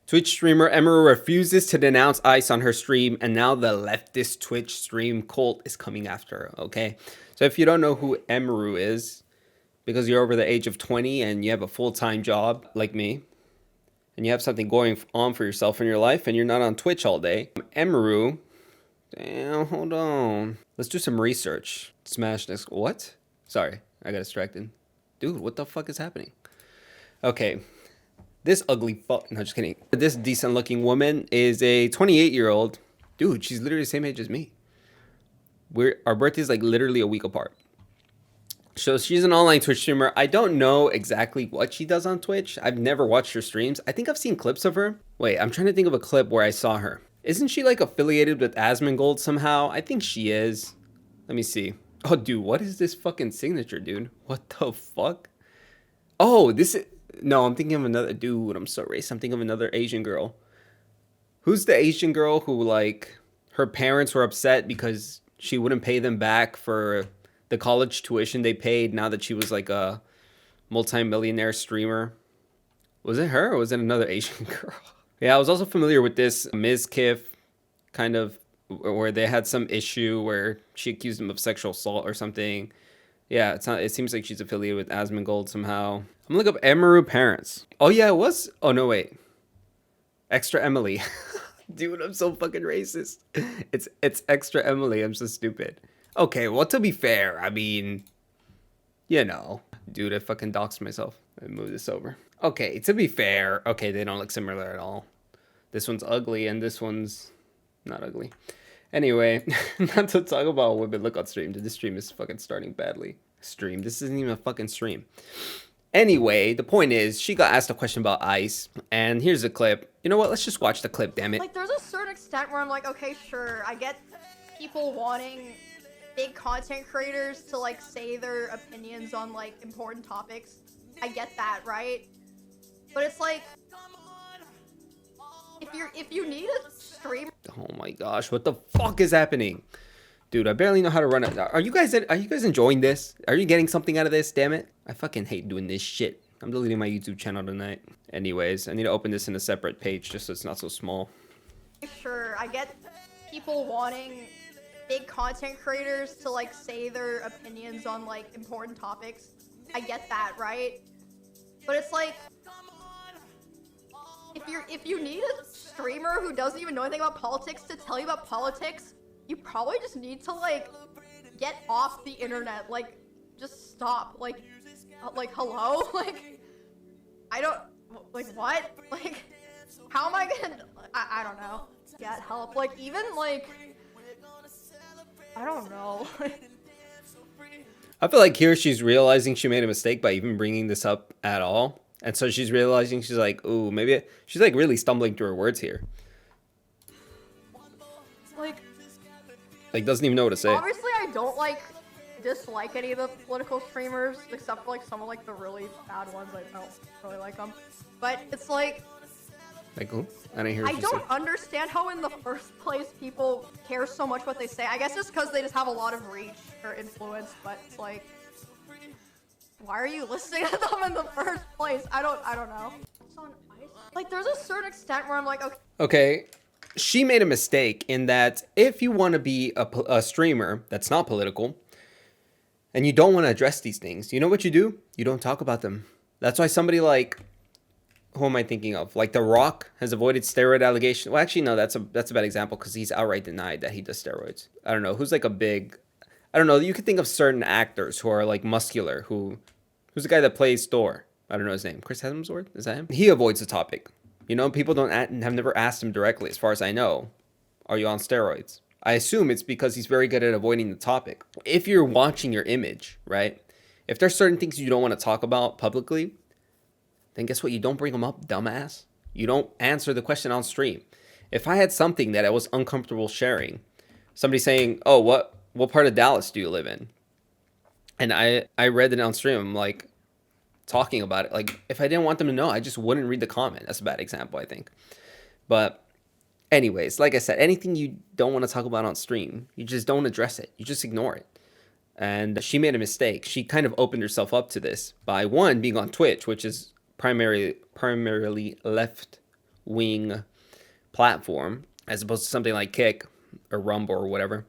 Twitch streamer Emiru refuses to denounce ICE on her stream, and now the leftist Twitch stream cult is coming after her, okay? So if you don't know who Emiru is, because you're over the age of 20 and you have a full-time job like me, and you have something going on for yourself in your life, and you're not on Twitch all day, Emiru, damn, hold on. Let's do some research. Smash this, what? Sorry, I got distracted. Dude, what the fuck is happening? Okay. This ugly fuck, no, just kidding. This decent looking woman is a 28-year-old. Dude, she's literally the same age as me. Our birthday's like literally a week apart. So she's an online Twitch streamer. I don't know exactly what she does on Twitch. I've never watched her streams. I think I've seen clips of her. Wait, I'm trying to think of a clip where I saw her. Isn't she like affiliated with Asmongold somehow? I think she is. Let me see. Oh, dude, what is this fucking signature, dude? What the fuck? Oh, this is... No, I'm thinking of another dude. I'm so racist. I'm thinking of another Asian girl. Who's the Asian girl who, like, her parents were upset because she wouldn't pay them back for the college tuition they paid now that she was, like, a multi-millionaire streamer? Was it her or was it another Asian girl? Yeah, I was also familiar with this Ms. Kiff kind of, where they had some issue where she accused him of sexual assault or something. Yeah, it's not. It seems like she's affiliated with Asmongold somehow. I'm gonna look up Emiru parents. Oh yeah, it was. Oh no, wait. Extra Emily. Dude, I'm so fucking racist. It's extra Emily. I'm so stupid. Okay, well, to be fair, I mean, you know, dude, I fucking doxed myself. Let me move this over. Okay, to be fair, okay, they don't look similar at all. This one's ugly and this one's not ugly. Anyway, not to talk about women look on stream. This stream is fucking starting badly. Stream. This isn't even a fucking stream. Anyway, the point is, she got asked a question about ICE, and here's the clip. You know what? Let's just watch the clip, damn it. Like, there's a certain extent where I'm like, okay, sure, I get people wanting big content creators to, like, say their opinions on, like, important topics. I get that, right? But it's like, if you need a streamer... Oh my gosh, what the fuck is happening? Dude, I barely know how to run it. Are you guys enjoying this? Are you getting something out of this? Damn it. I fucking hate doing this shit. I'm deleting my YouTube channel tonight. Anyways, I need to open this in a separate page just so it's not so small. Sure, I get people wanting big content creators to, like, say their opinions on, like, important topics. I get that, right? But it's like, if you need a streamer who doesn't even know anything about politics to tell you about politics, you probably just need to, like, get off the internet. Like, just stop. Like, hello? Like, I don't, like, what? Like, how am I gonna, I don't know. Get help. Like, even, like, I don't know. I feel like here she's realizing she made a mistake by even bringing this up at all. And so she's realizing, she's like, ooh, maybe, she's like really stumbling through her words here. Like, doesn't even know what to say. Obviously, I don't, like, dislike any of the political streamers, except for, like, some of, like, the really bad ones. I don't really like them. But it's like... Like who? I didn't hear what I you don't said. understand how in the first place people care so much what they say. I guess it's because they just have a lot of reach or influence, but it's like... Why are you listening to them in the first place? I don't know. Like, there's a certain extent where I'm like, okay. Okay, she made a mistake in that if you want to be a streamer that's not political, and you don't want to address these things, you know what you do? You don't talk about them. That's why somebody like, who am I thinking of? Like The Rock has avoided steroid allegations. Well, actually, no, that's a bad example because he's outright denied that he does steroids. I don't know, who's like a big... I don't know, you could think of certain actors who are like muscular, who's the guy that plays Thor? I don't know his name. Chris Hemsworth? Is that him? He avoids the topic. You know, people have never asked him directly, as far as I know, are you on steroids? I assume it's because he's very good at avoiding the topic. If you're watching your image, right? If there's certain things you don't want to talk about publicly, then guess what? You don't bring them up, dumbass. You don't answer the question on stream. If I had something that I was uncomfortable sharing, somebody saying, oh, what part of Dallas do you live in? And I read it on stream, I'm like, talking about it. Like, if I didn't want them to know, I just wouldn't read the comment. That's a bad example, I think. But anyways, like I said, anything you don't want to talk about on stream, you just don't address it. You just ignore it. And she made a mistake. She kind of opened herself up to this by, one, being on Twitch, which is primarily left wing platform as opposed to something like Kick or Rumble or whatever.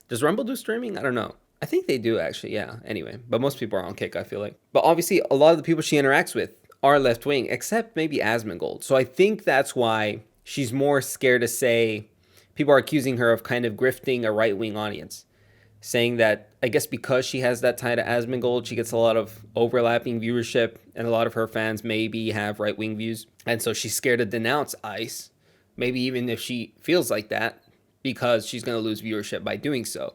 Does Rumble do streaming? I don't know. I think they do actually, yeah. Anyway, but most people are on Kick, I feel like. But obviously, a lot of the people she interacts with are left wing, except maybe Asmongold. So I think that's why she's more scared to say. People are accusing her of kind of grifting a right wing audience, saying that I guess because she has that tie to Asmongold, she gets a lot of overlapping viewership, and a lot of her fans maybe have right wing views, and so she's scared to denounce ICE. Maybe even if she feels like that, because she's going to lose viewership by doing so,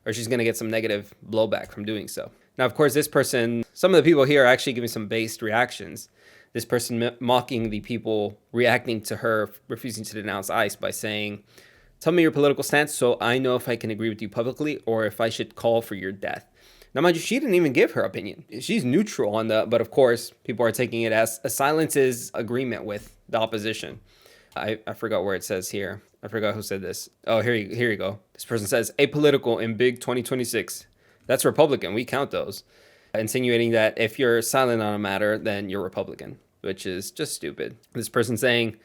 or she's going to get some negative blowback from doing so. Now, of course, this person, some of the people here are actually giving some based reactions. This person mocking the people reacting to her refusing to denounce ICE by saying, "Tell me your political stance so I know if I can agree with you publicly or if I should call for your death." Now, mind you, she didn't even give her opinion. She's neutral on but of course, people are taking it as a silence is agreement with the opposition. I forgot where it says here. I forgot who said this. Oh, here you go. This person says, "Apolitical in big 2026. That's Republican. We count those." Insinuating that if you're silent on a matter, then you're Republican, which is just stupid. This person saying,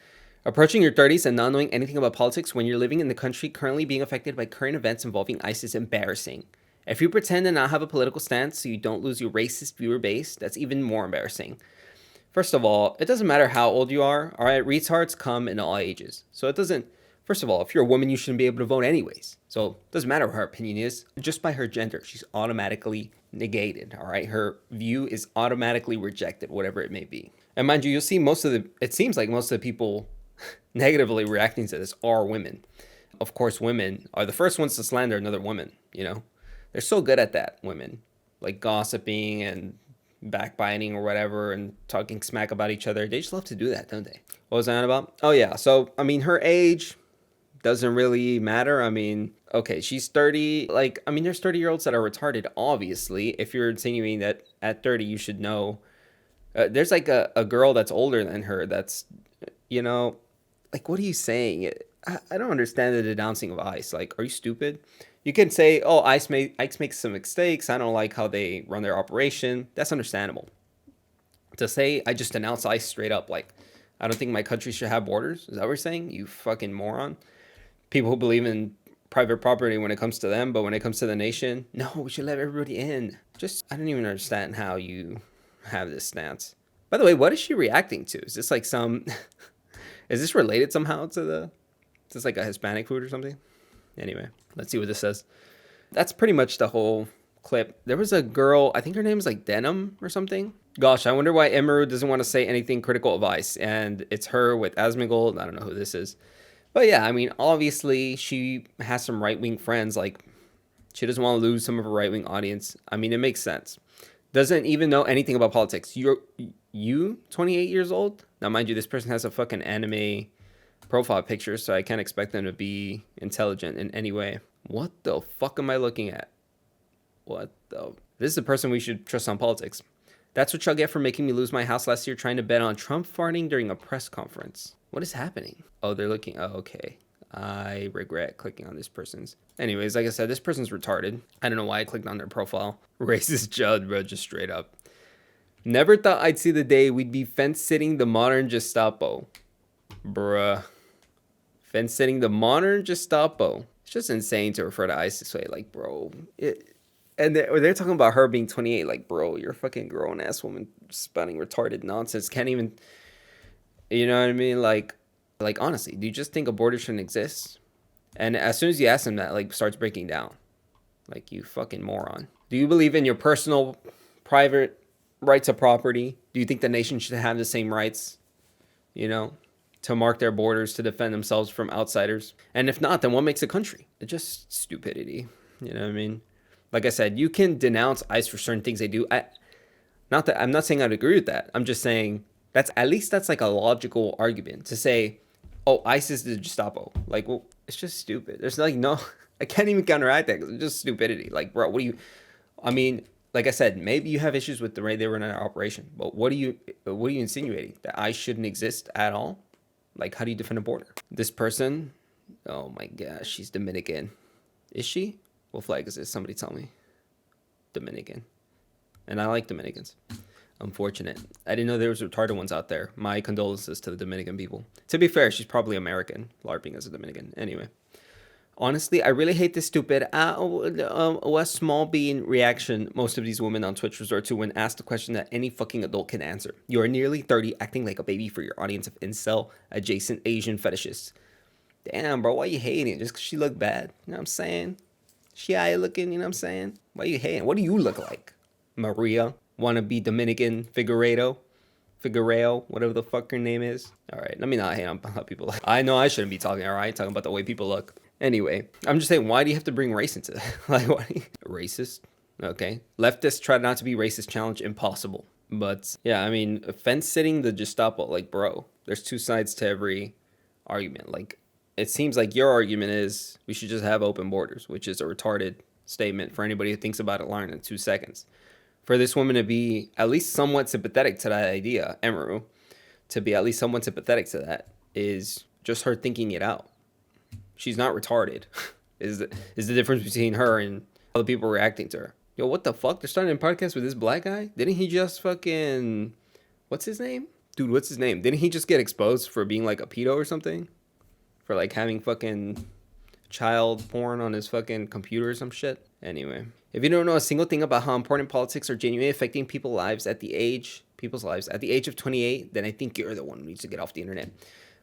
"Approaching your 30s and not knowing anything about politics when you're living in the country currently being affected by current events involving ICE is embarrassing. If you pretend to not have a political stance so you don't lose your racist viewer base, that's even more embarrassing. First of all, it doesn't matter how old you are, all right? Retards come in all ages. So it doesn't, first of all, if you're a woman, you shouldn't be able to vote anyways. So it doesn't matter what her opinion is. Just by her gender, she's automatically negated, all right? Her view is automatically rejected, whatever it may be." And mind you, you'll see it seems like most of the people negatively reacting to this are women. Of course, women are the first ones to slander another woman, you know? They're so good at that, women. Like gossiping and backbiting or whatever and talking smack about each other. They just love to do that, don't they? What was I on about? Oh, yeah. So, I mean, her age doesn't really matter. I mean, okay, she's 30. Like, I mean, there's 30-year-olds that are retarded, obviously. If you're insinuating that at 30 you should know. There's like a girl that's older than her that's, you know, like, what are you saying? I don't understand the denouncing of ICE. Like, are you stupid? You can say, "Oh, ICE makes some mistakes. I don't like how they run their operation." That's understandable. To say, "I just denounce ICE straight up," like, I don't think my country should have borders. Is that what you're saying? You fucking moron. People who believe in private property when it comes to them, but when it comes to the nation, no, we should let everybody in. I don't even understand how you have this stance. By the way, what is she reacting to? Is this like is this related somehow to is this like a Hispanic food or something? Anyway, let's see what this says. That's pretty much the whole clip. There was a girl, I think her name is like Denim or something. Gosh, I wonder why Emiru doesn't want to say anything critical of ICE. And it's her with Asmongold. I don't know who this is. But yeah, I mean, obviously she has some right-wing friends. Like, she doesn't want to lose some of her right-wing audience. I mean, it makes sense. Doesn't even know anything about politics. You 28 years old? Now, mind you, this person has a fucking anime profile picture, so I can't expect them to be intelligent in any way. What the fuck am I looking at? This is the person we should trust on politics. "That's what y'all get for making me lose my house last year trying to bet on Trump farting during a press conference." What is happening? Oh, they're looking. Oh, okay. I regret clicking on this person's. Anyways, like I said, this person's retarded. I don't know why I clicked on their profile. Racist Judd, bro, just straight up. "Never thought I'd see the day we'd be fence-sitting the modern Gestapo." Bruh. Fence-sitting the modern Gestapo. It's just insane to refer to ICE this way. Like, bro. And they're talking about her being 28. Like, bro, you're a fucking grown-ass woman spouting retarded nonsense. Can't even... You know what I mean? Like honestly, do you just think a border shouldn't exist? And as soon as you ask him that, like, starts breaking down. Like, you fucking moron. Do you believe in your personal, private rights of property? Do you think the nation should have the same rights, you know, to mark their borders, to defend themselves from outsiders? And if not, then what makes a country? It's just stupidity. You know what I mean? Like I said, you can denounce ICE for certain things they do. I'm not saying I'd agree with that. I'm just saying that's like a logical argument to say, "Oh, ICE is the Gestapo." Like, well, it's just stupid. There's like no, I can't even counteract that because it's just stupidity. Like, bro, I mean, like I said, maybe you have issues with the way they run an operation, but what are you insinuating? That ICE shouldn't exist at all? Like, how do you defend a border? This person, oh my gosh, she's Dominican. Is she? What flag is this? Somebody tell me. Dominican. And I like Dominicans. Unfortunate. I didn't know there was retarded ones out there. My condolences to the Dominican people. To be fair, she's probably American, LARPing as a Dominican. Anyway. Honestly, I really hate this stupid a small bean reaction most of these women on Twitch resort to when asked a question that any fucking adult can answer. You are nearly 30 acting like a baby for your audience of incel adjacent Asian fetishists. Damn, bro, why you hating? Just because she look bad? You know what I'm saying? She eye looking, you know what I'm saying? Why you hating? What do you look like? Maria, wannabe Dominican Figuereo, whatever the fuck her name is. All right, let me not hate on how people look. I know I shouldn't be talking, all right? Talking about the way people look. Anyway, I'm just saying, why do you have to bring race into it? Like, why? Racist? Okay. Leftists try not to be racist challenge impossible. But yeah, I mean, fence sitting the Gestapo, like, bro, there's two sides to every argument. Like, it seems like your argument is we should just have open borders, which is a retarded statement for anybody who thinks about it learn in 2 seconds. For this woman to be at least somewhat sympathetic to that idea, Emiru, to be at least somewhat sympathetic to that is just her thinking it out. She's not retarded. is the difference between her and other people reacting to her. Yo, what the fuck? They're starting a podcast with this black guy? Didn't he just fucking... What's his name? Dude, what's his name? Didn't he just get exposed for being like a pedo or something? For like having fucking child porn on his fucking computer or some shit? Anyway. If you don't know a single thing about how important politics are genuinely affecting people's lives at the age of 28, then I think you're the one who needs to get off the internet.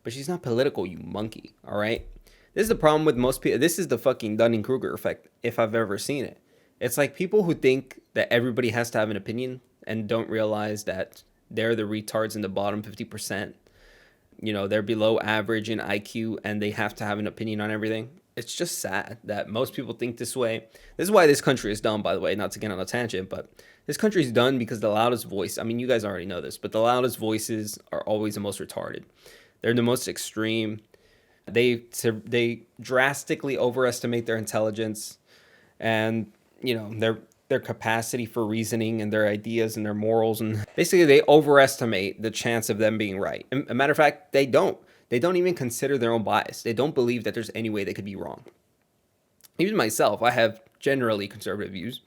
But she's not political, you monkey, all right? This is the problem with most people. This is the fucking Dunning-Kruger effect, if I've ever seen it. It's like people who think that everybody has to have an opinion and don't realize that they're the retards in the bottom 50%. You know, they're below average in IQ and they have to have an opinion on everything. It's just sad that most people think this way. This is why this country is done, by the way, not to get on a tangent, but this country is done because the loudest voice, I mean, you guys already know this, but the loudest voices are always the most retarded. They're the most extreme. They drastically overestimate their intelligence and, you know, their capacity for reasoning and their ideas and their morals. And basically they overestimate the chance of them being right. A matter of fact, they don't even consider their own bias. They don't believe that there's any way they could be wrong. Even myself, I have generally conservative views,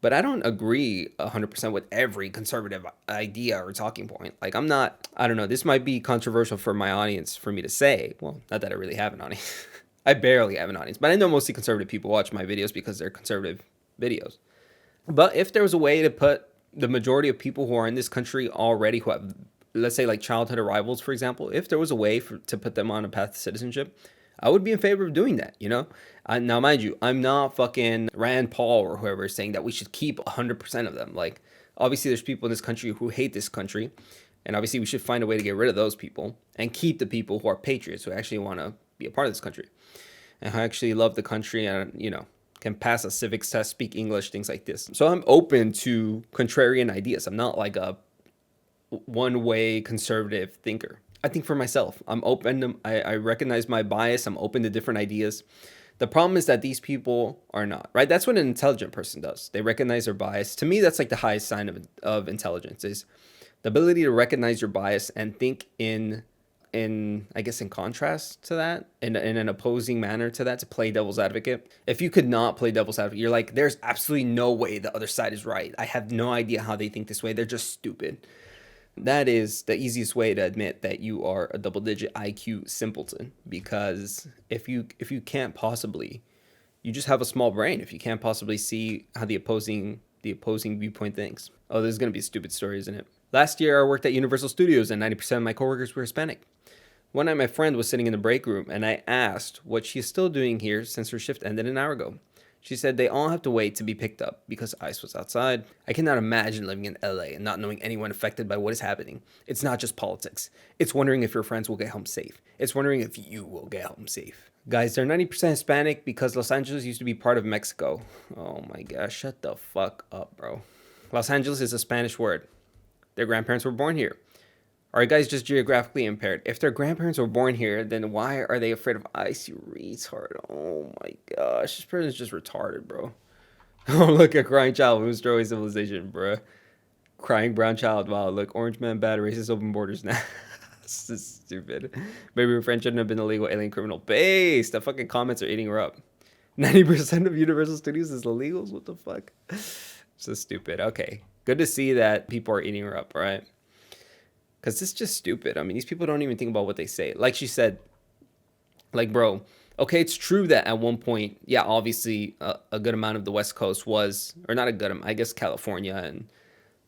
but I don't agree 100% with every conservative idea or talking point. Like I don't know, this might be controversial for my audience for me to say. Well, not that I really have an audience. I barely have an audience, but I know mostly conservative people watch my videos because they're conservative videos. But if there was a way to put the majority of people who are in this country already who have, let's say like childhood arrivals, for example, if there was a way to put them on a path to citizenship, I would be in favor of doing that, you know? Now, mind you, I'm not fucking Rand Paul or whoever is saying that we should keep 100% of them. Like, obviously, there's people in this country who hate this country. And obviously, we should find a way to get rid of those people and keep the people who are patriots, who actually want to be a part of this country. And who actually love the country and, you know, can pass a civics test, speak English, things like this. So I'm open to contrarian ideas. I'm not like a one-way conservative thinker. I think for myself, I'm open. I recognize my bias. I'm open to different ideas. The problem is that these people are not, right? That's what an intelligent person does. They recognize their bias. To me, that's like the highest sign of intelligence is the ability to recognize your bias and think in I guess in contrast to that, in an opposing manner to that, to play devil's advocate. If you could not play devil's advocate, you're like, there's absolutely no way the other side is right. I have no idea how they think this way. They're just stupid. That is the easiest way to admit that you are a double-digit IQ simpleton, because if you can't possibly, you just have a small brain. If you can't possibly see how the opposing viewpoint thinks. Oh, this is gonna be a stupid story, isn't it? Last year, I worked at Universal Studios, and 90% of my coworkers were Hispanic. One night, my friend was sitting in the break room, and I asked what she's still doing here since her shift ended an hour ago. She said they all have to wait to be picked up because ICE was outside. I cannot imagine living in LA and not knowing anyone affected by what is happening. It's not just politics. It's wondering if your friends will get home safe. It's wondering if you will get home safe. Guys, they're 90% Hispanic because Los Angeles used to be part of Mexico. Oh my gosh, shut the fuck up, bro. Los Angeles is a Spanish word. Their grandparents were born here. Are you guys just geographically impaired? If their grandparents were born here, then why are they afraid of ICE, you retard? Oh my gosh, this person's just retarded, bro. Oh, look, a crying child who's destroying civilization, bro. Crying brown child. Wow, look, orange man bad, racist open borders now. This is stupid. Maybe your friend shouldn't have been a legal alien criminal. Base! The fucking comments are eating her up. 90% of Universal Studios is illegals? What the fuck? So stupid. Okay. Good to see that people are eating her up, right? Because it's just stupid. I mean, these people don't even think about what they say. Like she said, like, bro, okay, it's true that at one point, yeah, obviously a good amount of the West Coast was, or not a good amount, I guess California and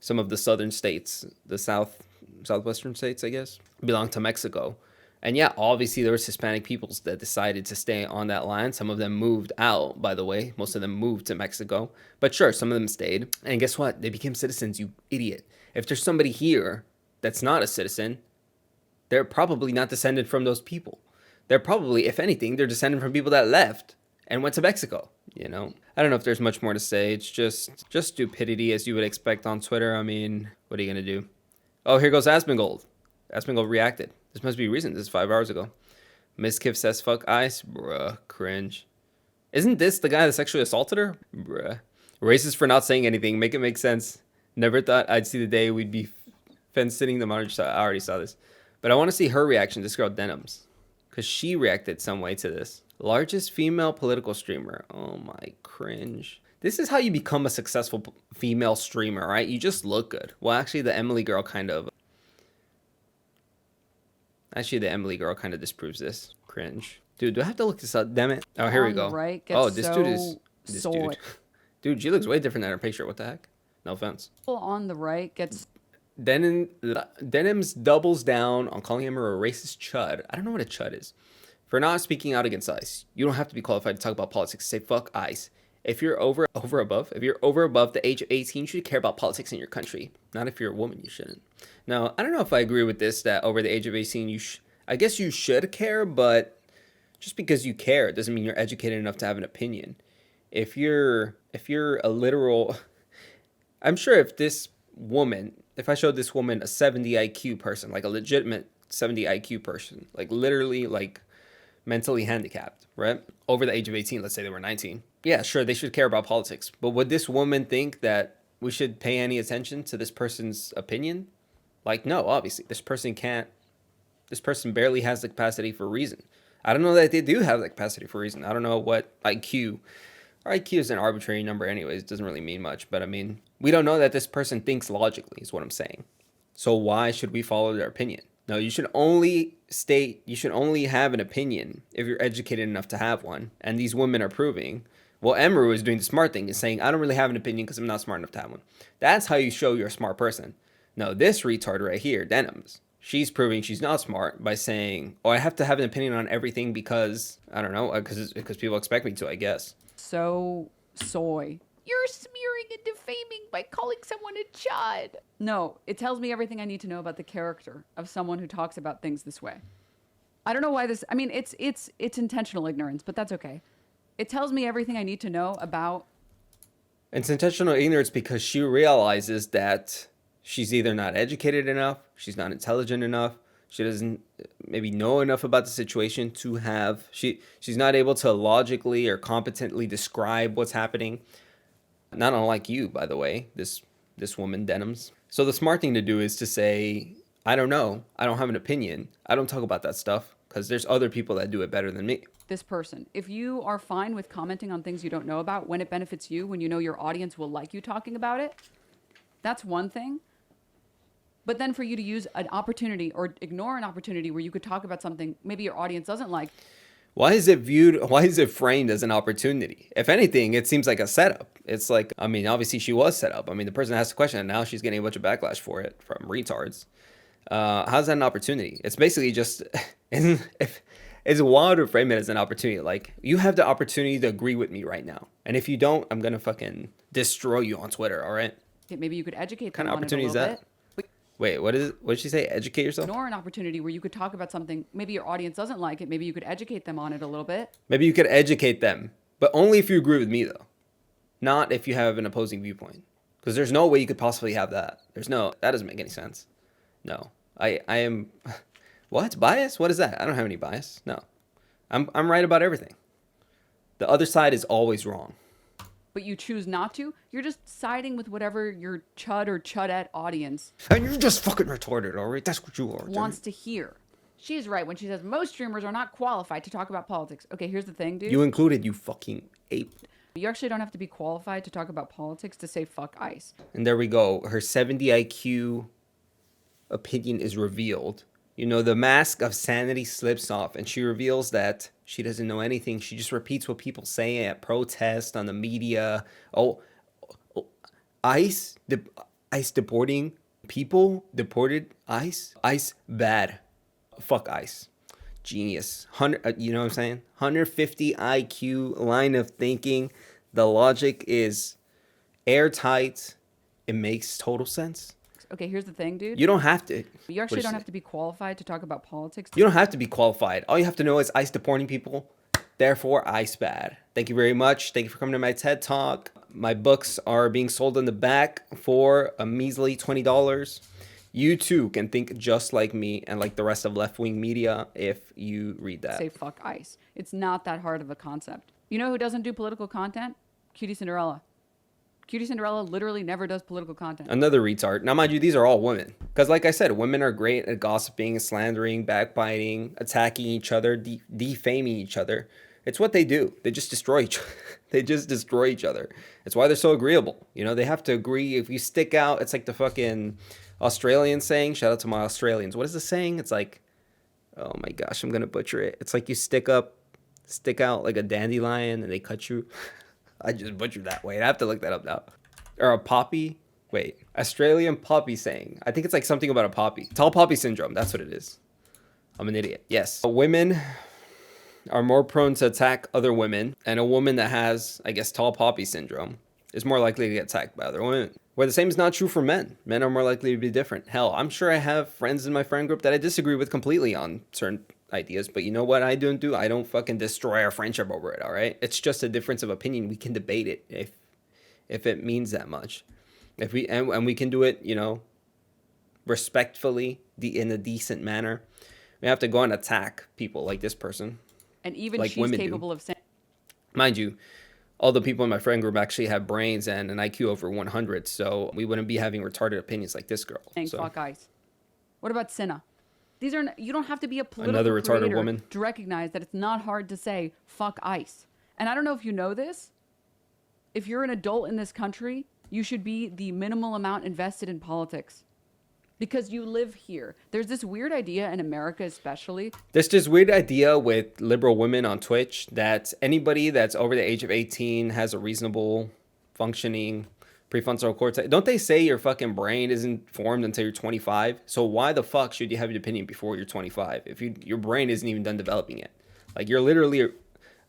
some of the southern states, the southwestern states, I guess, belong to Mexico. And yeah, obviously there was Hispanic peoples that decided to stay on that land. Some of them moved out, by the way. Most of them moved to Mexico. But sure, some of them stayed. And guess what? They became citizens, you idiot. If there's somebody here that's not a citizen, they're probably not descended from those people. They're probably, if anything, they're descended from people that left and went to Mexico, you know? I don't know if there's much more to say. It's just stupidity as you would expect on Twitter. I mean, what are you going to do? Oh, here goes Asmongold. Asmongold reacted. This must be recent. This is 5 hours ago. Miss Kiff says, fuck ice. Bruh, cringe. Isn't this the guy that sexually assaulted her? Bruh. Racist for not saying anything. Make it make sense. Never thought I'd see the day we'd be fence-sitting the monitor. I already saw this. But I want to see her reaction to this girl, Denims. Because she reacted some way to this. Largest female political streamer. Oh my, cringe. This is how you become a successful female streamer, right? You just look good. Well, actually, the Emily girl kind of... Actually, the Emily girl kind of disproves this. Cringe. Dude, do I have to look this up? Damn it. Oh, here we go. Right, oh, this dude is... This dude. Dude, she looks way different than her picture. What the heck? No offense. On the right gets... Denims doubles down on calling him a racist chud. I don't know what a chud is. For not speaking out against ICE. You don't have to be qualified to talk about politics. Say fuck ICE. If you're over above the age of 18, you should care about politics in your country. Not if you're a woman, you shouldn't. Now, I don't know if I agree with this, that over the age of 18, I guess you should care, but just because you care doesn't mean you're educated enough to have an opinion. If you're a literal... I'm sure if I showed this woman a 70 IQ person, like a legitimate 70 IQ person, like literally like mentally handicapped, right? Over the age of 18, let's say they were 19. Yeah, sure, they should care about politics. But would this woman think that we should pay any attention to this person's opinion? Like, no, obviously. This person barely has the capacity for reason. I don't know that they do have the capacity for reason. I don't know what IQ... Our IQ is an arbitrary number anyways. It doesn't really mean much. But I mean, we don't know that this person thinks logically is what I'm saying. So why should we follow their opinion? No, you should only have an opinion if you're educated enough to have one. And these women are proving, well, Emiru is doing the smart thing, is saying, I don't really have an opinion because I'm not smart enough to have one. That's how you show you're a smart person. No, this retard right here, Denims, she's proving she's not smart by saying, oh, I have to have an opinion on everything because, I don't know, because people expect me to, I guess. So soy. You're smearing and defaming by calling someone a chud. No, it tells me everything I need to know about the character of someone who talks about things this way. I don't know why this... I mean, it's intentional ignorance, but that's okay. It tells me everything I need to know about... It's intentional ignorance because she realizes that she's either not educated enough, she's not intelligent enough, she doesn't maybe know enough about the situation to have... She's not able to logically or competently describe what's happening. Not unlike you, by the way, this woman, Denims. So the smart thing to do is to say, I don't know. I don't have an opinion. I don't talk about that stuff because there's other people that do it better than me. This person, if you are fine with commenting on things you don't know about when it benefits you, when you know your audience will like you talking about it, that's one thing. But then for you to use an opportunity or ignore an opportunity where you could talk about something maybe your audience doesn't like. Why is it framed as an opportunity? If anything, it seems like a setup. It's like, I mean, obviously she was set up. I mean, the person asked the question and now she's getting a bunch of backlash for it from retards. How's that an opportunity? It's basically just, it's wild to frame it as an opportunity. Like, you have the opportunity to agree with me right now. And if you don't, I'm going to fucking destroy you on Twitter, all right? Maybe you could educate them on it a little bit. What kind of opportunity is that? Wait, what did she say? Educate yourself? Ignore an opportunity where you could talk about something. Maybe your audience doesn't like it. Maybe you could educate them on it a little bit. Maybe you could educate them, but only if you agree with me, though. Not if you have an opposing viewpoint. Because there's no way you could possibly have that. That doesn't make any sense. No. I am... What? Bias? What is that? I don't have any bias. No. I'm right about everything. The other side is always wrong. But you choose not to, you're just siding with whatever your chud or chudette audience... And you're just fucking retarded, alright? That's what you are. ...wants to hear. She's right when she says most streamers are not qualified to talk about politics. Okay, here's the thing, dude. You included, you fucking ape. You actually don't have to be qualified to talk about politics to say fuck ICE. And there we go. Her 70 IQ opinion is revealed. You know, the mask of sanity slips off, and she reveals that she doesn't know anything. She just repeats what people say at protest, on the media. ICE? ICE deporting people? Deported ICE? ICE bad. Fuck ICE. Genius. You know what I'm saying? 150 IQ line of thinking. The logic is airtight. It makes total sense. Okay, here's the thing, dude. You don't have to. You actually don't have to be qualified to talk about politics. You don't have to be qualified. All you have to know is ICE deporting people. Therefore, ICE bad. Thank you very much. Thank you for coming to my TED Talk. My books are being sold in the back for a measly $20. You too can think just like me and like the rest of left-wing media if you read that. Say fuck ICE. It's not that hard of a concept. You know who doesn't do political content? Cutie Cinderella. Cutie Cinderella literally never does political content. Another retard. Now, mind you, these are all women. Because like I said, women are great at gossiping, slandering, backbiting, attacking each other, defaming each other. It's what they do. They just destroy each other. They just destroy each other. It's why they're so agreeable. You know, they have to agree. If you stick out, it's like the fucking Australian saying. Shout out to my Australians. What is the saying? It's like, oh my gosh, I'm going to butcher it. It's like you stick out like a dandelion and they cut you. I just butchered that. Wait, I have to look that up now. Or a poppy. Wait, Australian poppy saying. I think it's like something about a poppy. Tall poppy syndrome. That's what it is. I'm an idiot. Yes. Women are more prone to attack other women. And a woman that has, I guess, tall poppy syndrome is more likely to get attacked by other women. Where the same is not true for men. Men are more likely to be different. Hell, I'm sure I have friends in my friend group that I disagree with completely on certain ideas, but you know what I don't do? I don't fucking destroy our friendship over it, all right? It's just a difference of opinion. We can debate it if it means that much. If we and we can do it, you know, respectfully, in a decent manner. We have to go and attack people like this person. And even like she's capable of saying. Mind you, all the people in my friend group actually have brains and an IQ over 100, so we wouldn't be having retarded opinions like this girl. So. Fuck ICE. What about Cinna? These are you don't have to be a political Another retarded creator woman to recognize that it's not hard to say fuck ICE. And I don't know if you know this. If you're an adult in this country, you should be the minimal amount invested in politics. Because you live here. There's this weird idea in America especially. There's this weird idea with liberal women on Twitch that anybody that's over the age of 18 has a reasonable functioning prefrontal cortex. Don't they say your fucking brain isn't formed until you're 25? So why the fuck should you have your opinion before you're 25 if your brain isn't even done developing yet? Like you're literally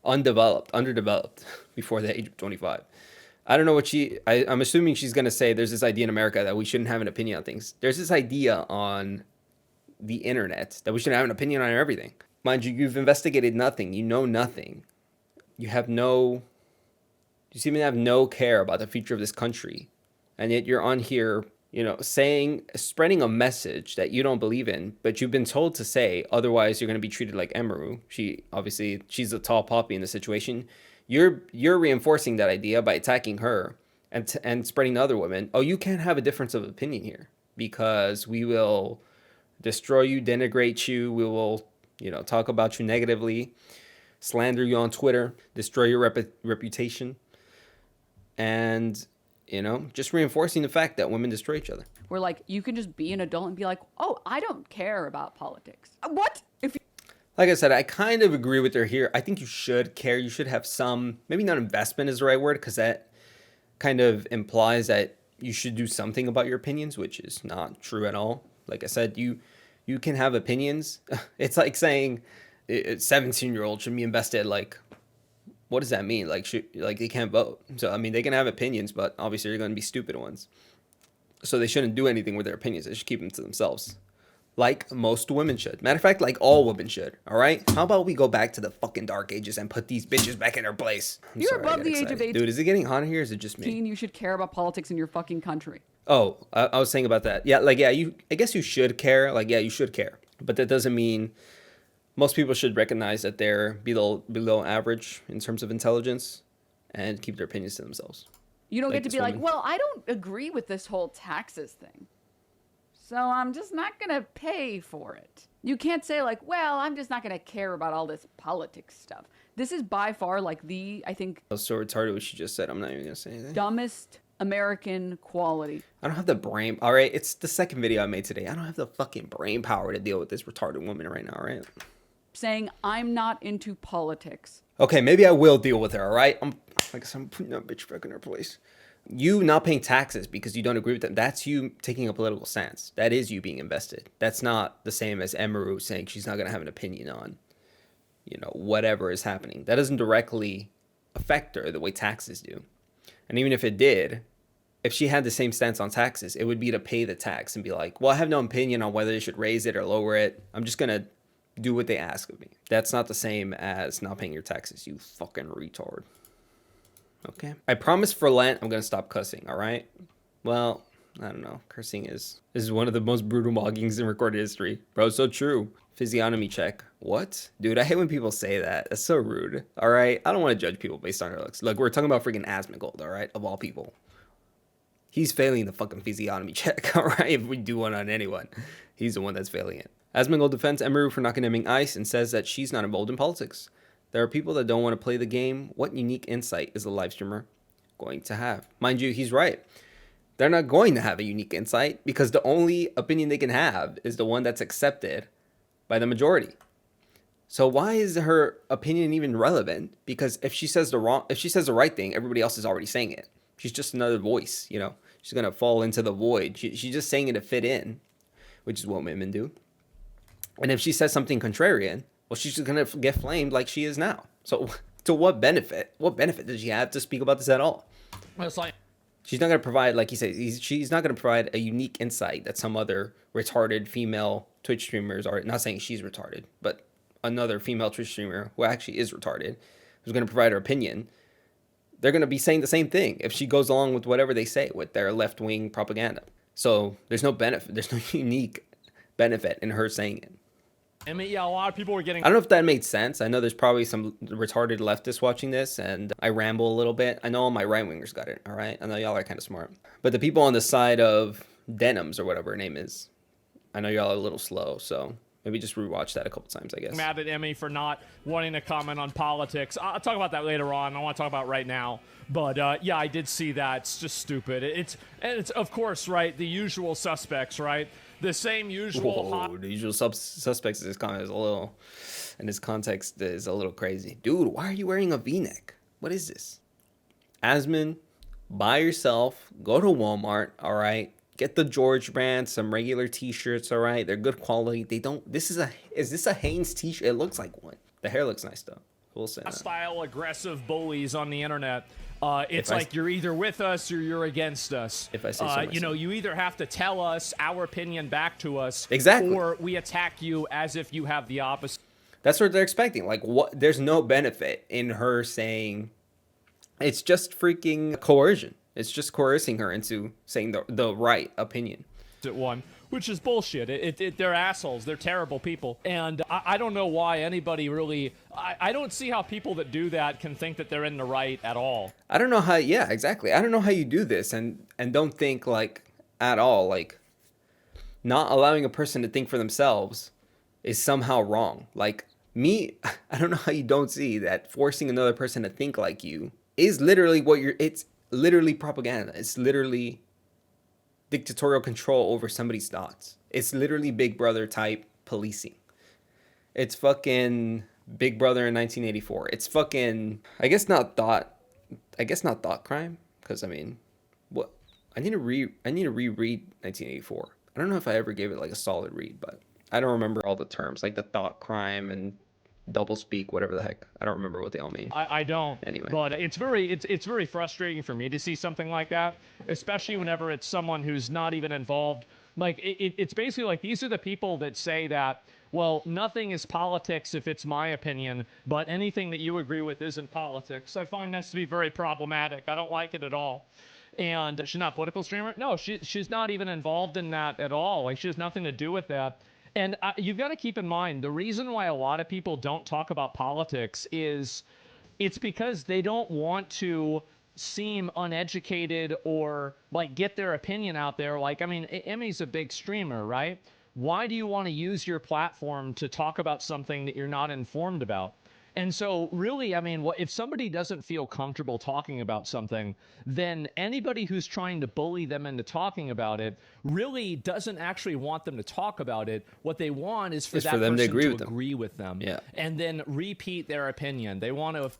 underdeveloped before the age of 25. I don't know what I'm assuming she's going to say there's this idea in America that we shouldn't have an opinion on things. There's this idea on the internet that we shouldn't have an opinion on everything. Mind you, you've investigated nothing. You know nothing. You seem to have no care about the future of this country. And yet you're on here, you know, spreading a message that you don't believe in, but you've been told to say, otherwise you're going to be treated like Emiru. She's a tall poppy in the situation. You're reinforcing that idea by attacking her and spreading to other women. Oh, you can't have a difference of opinion here because we will destroy you, denigrate you. We will, you know, talk about you negatively, slander you on Twitter, destroy your reputation. And, you know, just reinforcing the fact that women destroy each other. Where, like, you can just be an adult and be like, oh, I don't care about politics. What? Like I said, I kind of agree with her here. I think you should care. You should have some, maybe not investment is the right word, because that kind of implies that you should do something about your opinions, which is not true at all. Like I said, you can have opinions. It's like saying a 17-year-old should be invested. Like, what does that mean? Like they can't vote. So, I mean, they can have opinions, but obviously they're going to be stupid ones. So they shouldn't do anything with their opinions. They should keep them to themselves. Like most women should. Matter of fact, like all women should. All right? How about we go back to the fucking dark ages and put these bitches back in their place? You're above the age of 18. Dude, is it getting hot in here or is it just me? You should care about politics in your fucking country. Oh, I was saying about that. Yeah, I guess you should care. Like, yeah, you should care. But that doesn't mean most people should recognize that they're below average in terms of intelligence and keep their opinions to themselves. You don't get to be like, well, I don't agree with this whole taxes thing. so I'm just not gonna pay for it. You can't say like, well, I'm just not gonna care about all this politics stuff. This is by far like I think, I was so retarded what she just said. I'm not even gonna say anything. dumbest American quality. I don't have the brain. All right, it's the second video I made today. I don't have the fucking brain power to deal with this retarded woman right now, right? Saying I'm not into politics. Okay, maybe I will deal with her, all right? I'm putting that bitch back in her place. You not paying taxes because you don't agree with them, that's you taking a political stance. That is you being invested. That's not the same as Emiru saying she's not going to have an opinion on, whatever is happening. That doesn't directly affect her the way taxes do. And even if it did, if she had the same stance on taxes, it would be to pay the tax and be like, well, I have no opinion on whether they should raise it or lower it. I'm just going to do what they ask of me. That's not the same as not paying your taxes, you fucking retard. Okay. I promise for Lent, I'm going to stop cussing, all right? Well, I don't know. Cursing is one of the most brutal mockings in recorded history. Bro, it's so true. Physiognomy check. What? Dude, I hate when people say that. That's so rude. All right? I don't want to judge people based on their looks. Look, we're talking about freaking Asmongold, all right? Of all people. He's failing the fucking physiognomy check, all right? If we do one on anyone, he's the one that's failing it. Asmongold defends Emiru for not condemning ICE and says that she's not involved in politics. There are people that don't want to play the game. What unique insight is a live streamer going to have? Mind you, he's right. They're not going to have a unique insight because the only opinion they can have is the one that's accepted by the majority. So why is her opinion even relevant? Because if she says the right thing, everybody else is already saying it. She's just another voice, She's going to fall into the void. She's just saying it to fit in, which is what women do. And if she says something contrarian, well, she's just going to get flamed like she is now. So to what benefit? What benefit does she have to speak about this at all? Well, it's like, she's not going to provide, like he says, she's not going to provide a unique insight that some other retarded female Twitch streamers are, not saying she's retarded, but another female Twitch streamer who actually is retarded, who's going to provide her opinion. They're going to be saying the same thing if she goes along with whatever they say with their left-wing propaganda. So there's no benefit. There's no unique benefit in her saying it. I mean, yeah, a lot of people were getting... I don't know if that made sense. I know there's probably some retarded leftists watching this, and I ramble a little bit. I know all my right-wingers got it, all right? I know y'all are kind of smart. But the people on the side of Denims, or whatever her name is, I know y'all are a little slow, so maybe just rewatch that a couple times, I guess. Mad at Emmy for not wanting to comment on politics. I'll talk about that later on. I want to talk about it right now. But yeah, I did see that. It's just stupid. It's of course, right, the usual suspects, right? The same usual... Whoa, the usual suspects in this comment is a little... in this context is a little crazy. Dude, why are you wearing a v-neck? What is this? Asmon, buy yourself, go to Walmart, all right? Get the George brand, some regular t-shirts, all right? They're good quality. They don't... Is this a Hanes t-shirt? It looks like one. The hair looks nice, though. We'll say that. Style aggressive bullies on the internet. It's like you're either with us or you're against us. If I say so myself. You either have to tell us our opinion back to us, exactly, or we attack you as if you have the opposite. That's what they're expecting. Like, what? There's no benefit in her saying. It's just freaking coercion. It's just coercing her into saying the right opinion. One, which is bullshit. They're assholes. They're terrible people. And I don't know why anybody really... I don't see how people that do that can think that they're in the right at all. I don't know how... Yeah, exactly. I don't know how you do this and don't think, like, at all. Like, not allowing a person to think for themselves is somehow wrong. Like, me, I don't know how you don't see that forcing another person to think like you is literally what you're... It's literally propaganda. It's literally... dictatorial control over somebody's thoughts. It's literally Big Brother type policing. It's fucking Big Brother in 1984. It's fucking, I guess not thought crime. Because I mean, what? I need to reread 1984. I don't know if I ever gave it like a solid read, but I don't remember all the terms, like the thought crime and double speak, whatever the heck. I don't remember what they all mean. I don't. Anyway. But it's very frustrating for me to see something like that, especially whenever it's someone who's not even involved. Like, it's basically like, these are the people that say that, well, nothing is politics if it's my opinion, but anything that you agree with isn't politics. I find this to be very problematic. I don't like it at all. And she's not a political streamer? No, she's not even involved in that at all. Like, she has nothing to do with that. And you've got to keep in mind, the reason why a lot of people don't talk about politics is it's because they don't want to seem uneducated or like get their opinion out there. Like, I mean, Emmy's a big streamer, right? Why do you want to use your platform to talk about something that you're not informed about? And so really, I mean, if somebody doesn't feel comfortable talking about something, then anybody who's trying to bully them into talking about it really doesn't actually want them to talk about it. What they want is for that them to person agree with them. Yeah. and then repeat their opinion. They want to.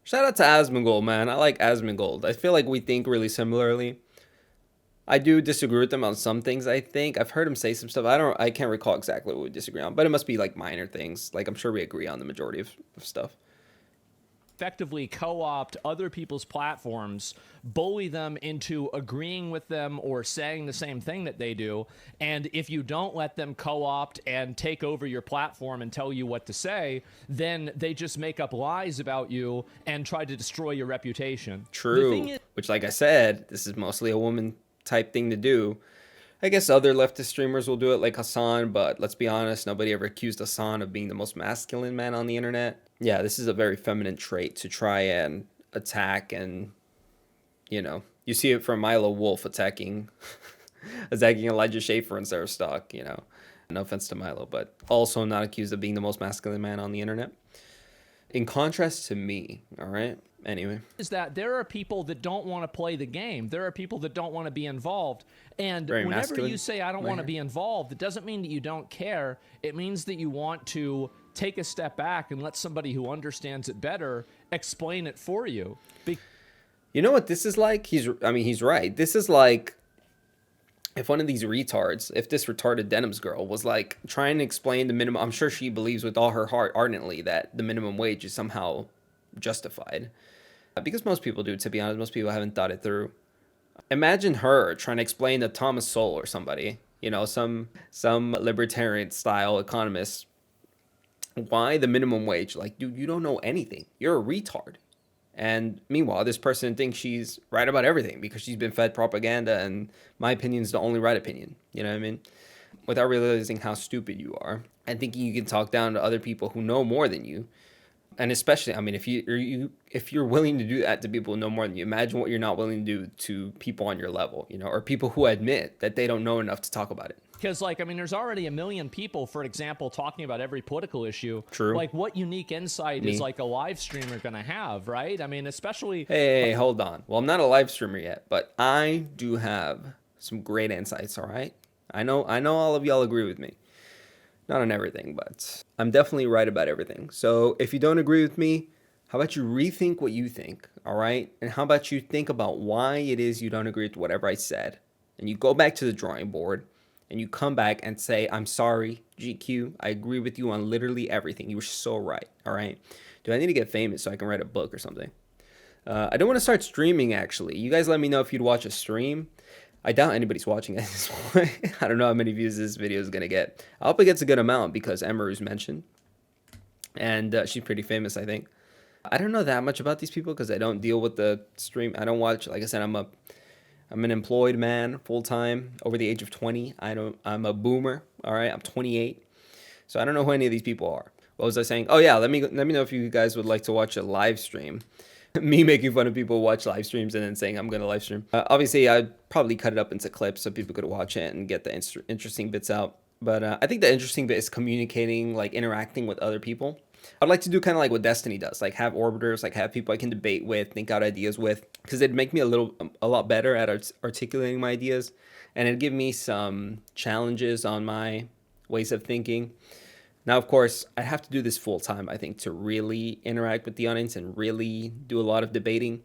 Shout out to Asmongold, man. I like Asmongold. I feel like we think really similarly. I do disagree with them on some things, I think. I've heard him say some stuff. I can't recall exactly what we disagree on, but it must be like minor things. Like I'm sure we agree on the majority of stuff. Effectively co-opt other people's platforms, bully them into agreeing with them or saying the same thing that they do. And if you don't let them co-opt and take over your platform and tell you what to say, then they just make up lies about you and try to destroy your reputation. True. Which, like I said, this is mostly a woman type thing to do. I guess other leftist streamers will do it, like Hassan, but let's be honest, nobody ever accused Hassan of being the most masculine man on the internet. Yeah, this is a very feminine trait to try and attack, and you see it from Milo Wolf attacking Elijah Schaefer in Sarah Stock, No offense to Milo, but also not accused of being the most masculine man on the internet. In contrast to me, all right? Anyway. Is that there are people that don't want to play the game. There are people that don't want to be involved. And very whenever masculine. You say, I don't want to be involved, it doesn't mean that you don't care. It means that you want to take a step back and let somebody who understands it better explain it for you. You know what this is like? He's right. This is like if one of these retards, if this retarded Denims girl was like trying to explain the minimum, I'm sure she believes with all her heart ardently that the minimum wage is somehow justified. Because most people do, to be honest. Most people haven't thought it through. Imagine her trying to explain to Thomas Sowell or somebody, some libertarian style economist, why the minimum wage. Like, dude, you don't know anything. You're a retard. And meanwhile, this person thinks she's right about everything because she's been fed propaganda, and my opinion is the only right opinion. You know what I mean? Without realizing how stupid you are and thinking you can talk down to other people who know more than you. And especially, I mean, if you're willing to do that to people who know more than you, imagine what you're not willing to do to people on your level, or people who admit that they don't know enough to talk about it. Because, there's already 1 million people, for example, talking about every political issue. True. Like, what unique insight is, a live streamer going to have, right? I mean, especially... Hey, hold on. Well, I'm not a live streamer yet, but I do have some great insights, all right? I know all of y'all agree with me. Not on everything, but I'm definitely right about everything. So if you don't agree with me, how about you rethink what you think, all right? And how about you think about why it is you don't agree with whatever I said? And you go back to the drawing board and you come back and say, I'm sorry, GQ, I agree with you on literally everything. You were so right, all right? Do I need to get famous so I can write a book or something? I don't want to start streaming, actually. You guys let me know if you'd watch a stream. I doubt anybody's watching at this point. I don't know how many views this video is going to get. I hope it gets a good amount because Emiru's mentioned. And she's pretty famous, I think. I don't know that much about these people because I don't deal with the stream. I don't watch. Like I said, I'm an employed man, full-time, over the age of 20. I'm a boomer, all right? I'm 28. So I don't know who any of these people are. What was I saying? Oh, yeah, let me know if you guys would like to watch a live stream. Me making fun of people who watch live streams and then saying I'm going to live stream. Obviously, I'd probably cut it up into clips so people could watch it and get the interesting bits out. But I think the interesting bit is communicating, like interacting with other people. I'd like to do kind of like what Destiny does, like have orbiters, like have people I can debate with, think out ideas with, because it'd make me a lot better at articulating my ideas, and it'd give me some challenges on my ways of thinking. Now, of course, I have to do this full time, I think, to really interact with the audience and really do a lot of debating.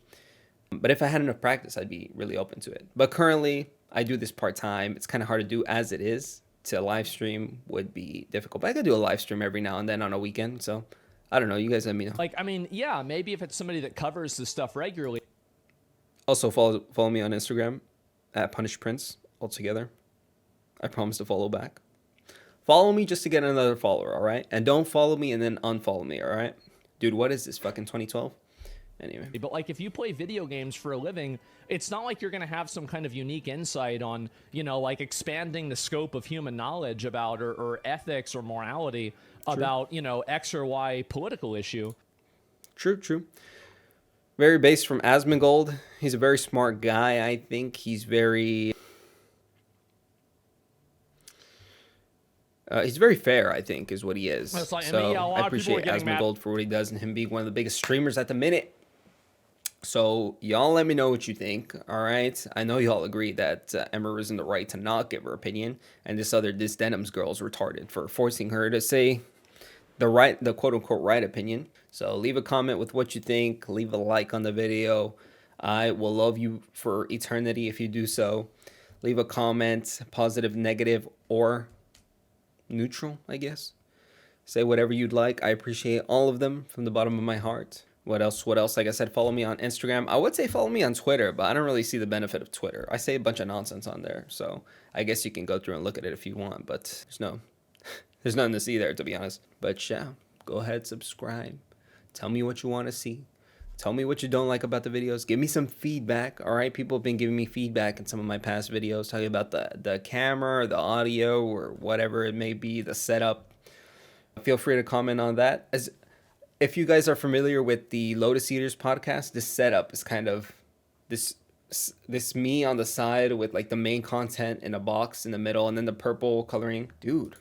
But if I had enough practice, I'd be really open to it. But currently, I do this part time. It's kind of hard to do as it is. To live stream would be difficult. But I could do a live stream every now and then on a weekend. So I don't know. You guys let me know. Yeah, maybe if it's somebody that covers this stuff regularly. Also, follow me on Instagram at Punish Prince altogether. I promise to follow back. Follow me just to get another follower, all right? And don't follow me and then unfollow me, all right? Dude, what is this, fucking 2012? Anyway. But if you play video games for a living, it's not like you're going to have some kind of unique insight on, expanding the scope of human knowledge about or ethics or morality about, X or Y political issue. True. Very based from Asmongold. He's a very smart guy. I think he's very fair, I think, is what he is. It's like, and So yeah, a lot I of people are appreciate getting mad. Asmongold for what he does and him being one of the biggest streamers at the minute. So y'all let me know what you think, all right? I know y'all agree that Emiru is in the right to not give her opinion, and this Denims girl is retarded for forcing her to say the quote-unquote right opinion. So leave a comment with what you think. Leave a like on the video. I will love you for eternity if you do so. Leave a comment, positive, negative, or neutral, I guess. Say whatever you'd like. I appreciate all of them from the bottom of my heart. What else? Like I said, follow me on Instagram. I would say follow me on Twitter, but I don't really see the benefit of Twitter. I say a bunch of nonsense on there, so I guess you can go through and look at it if you want, but there's nothing to see there, to be honest. But yeah, go ahead, subscribe. Tell me what you want to see. Tell me what you don't like about the videos. Give me some feedback, all right? People have been giving me feedback in some of my past videos, talking about the camera, or the audio, or whatever it may be, the setup. Feel free to comment on that. If you guys are familiar with the Lotus Eaters podcast, this setup is kind of this me on the side with like the main content in a box in the middle and then the purple coloring. Dude,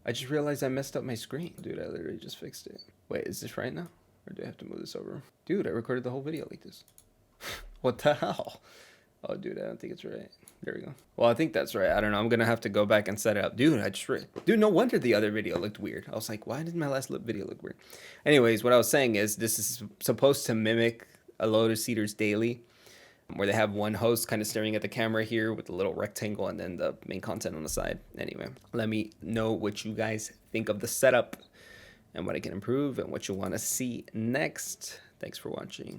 I just realized I messed up my screen. Dude, I literally just fixed it. Wait, is this right now? Or do I have to move this over? Dude, I recorded the whole video like this. What the hell? Oh, dude, I don't think it's right. There we go. Well, I think that's right. I don't know. I'm going to have to go back and set it up. Dude, Dude, no wonder the other video looked weird. I was like, why did my last video look weird? Anyways, what I was saying is this is supposed to mimic a Lotus Eaters Daily, where they have one host kind of staring at the camera here with a little rectangle and then the main content on the side. Anyway, let me know what you guys think of the setup and what I can improve and what you want to see next. Thanks for watching.